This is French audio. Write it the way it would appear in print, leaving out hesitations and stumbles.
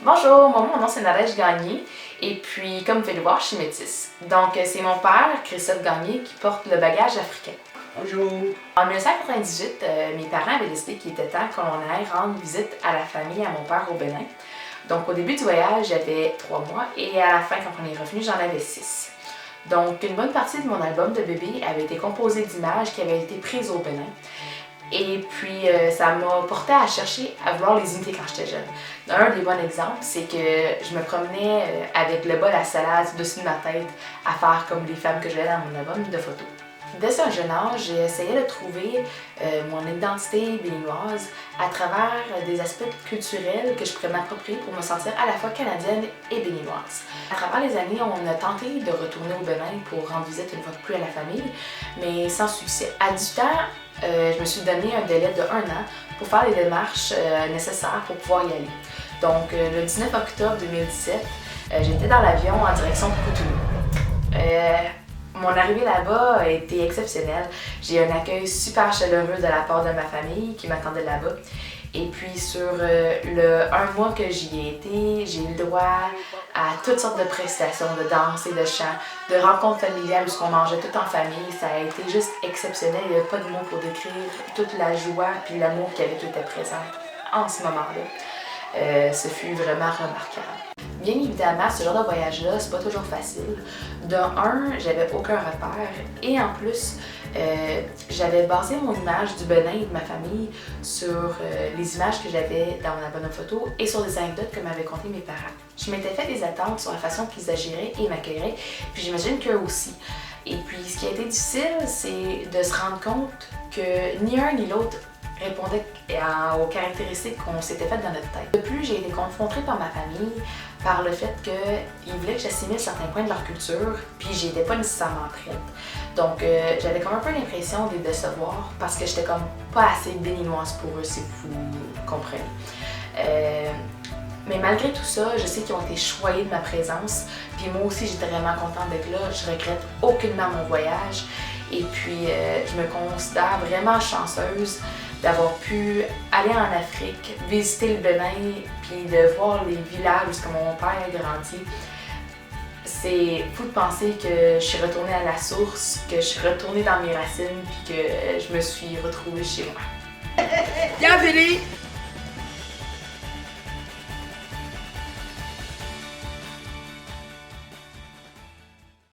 Bonjour, mon nom c'est Nadège Gagné et puis comme vous pouvez le voir, je suis métisse. Donc c'est mon père, Christophe Gagné, qui porte le bagage africain. Bonjour. En 1998, mes parents avaient décidé qu'il était temps qu'on aille rendre visite à la famille, à mon père au Bénin. Donc au début du voyage, j'avais 3 mois et à la fin, quand on est revenu, j'en avais 6. Donc une bonne partie de mon album de bébé avait été composée d'images qui avaient été prises au Bénin. Et puis, ça m'a porté à chercher à vouloir les imiter quand j'étais jeune. Un des bons exemples, c'est que je me promenais avec le bol à salade au-dessus de ma tête à faire comme les femmes que j'avais dans mon album de photos. Dès un jeune âge, j'ai essayé de trouver mon identité béninoise à travers des aspects culturels que je pourrais m'approprier pour me sentir à la fois canadienne et béninoise. À travers les années, on a tenté de retourner au Bénin pour rendre visite une fois de plus à la famille, mais sans succès. À 18 ans, je me suis donné un délai de 1 an pour faire les démarches nécessaires pour pouvoir y aller. Donc, le 19 octobre 2017, j'étais dans l'avion en direction de Cotonou. Mon arrivée là-bas a été exceptionnelle. J'ai eu un accueil super chaleureux de la part de ma famille qui m'attendait là-bas. Et puis sur le 1 mois que j'y ai été, j'ai eu le droit à toutes sortes de prestations de danse et de chant, de rencontres familiales où on mangeait tout en famille. Ça a été juste exceptionnel. Il n'y a pas de mots pour décrire toute la joie et l'amour qui était présent en ce moment-là. Ce fut vraiment remarquable. Bien évidemment, ce genre de voyage-là, c'est pas toujours facile. De un, j'avais aucun repère et en plus, j'avais basé mon image du Bénin et de ma famille sur les images que j'avais dans mon album de photos et sur des anecdotes que m'avaient contées mes parents. Je m'étais fait des attentes sur la façon qu'ils agiraient et m'accueilleraient, puis j'imagine qu'eux aussi. Et puis, ce qui a été difficile, c'est de se rendre compte que ni un ni l'autre répondait aux caractéristiques qu'on s'était faites dans notre tête. De plus, j'ai été confrontée par ma famille par le fait qu'ils voulaient que j'assimile certains points de leur culture, puis j'étais pas nécessairement prête. Donc, j'avais comme un peu l'impression de les décevoir parce que j'étais comme pas assez béninoise pour eux, si vous comprenez. Mais malgré tout ça, je sais qu'ils ont été choyés de ma présence, puis moi aussi j'étais vraiment contente d'être là. Je regrette aucunement mon voyage et puis je me considère vraiment chanceuse d'avoir pu aller en Afrique, visiter le Bénin, puis de voir les villages où mon père a grandi. C'est fou de penser que je suis retournée à la source, que je suis retournée dans mes racines, puis que je me suis retrouvée chez moi. Bienvenue!